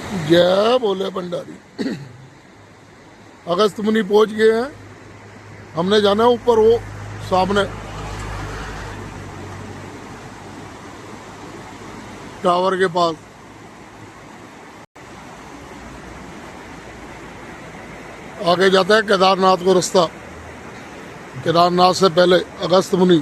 जय बोले भंडारी। अगस्त मुनि पहुंच गए हैं। हमने जाना है ऊपर, वो सामने टावर के पास। आगे जाता है केदारनाथ को रास्ता। केदारनाथ से पहले अगस्त मुनि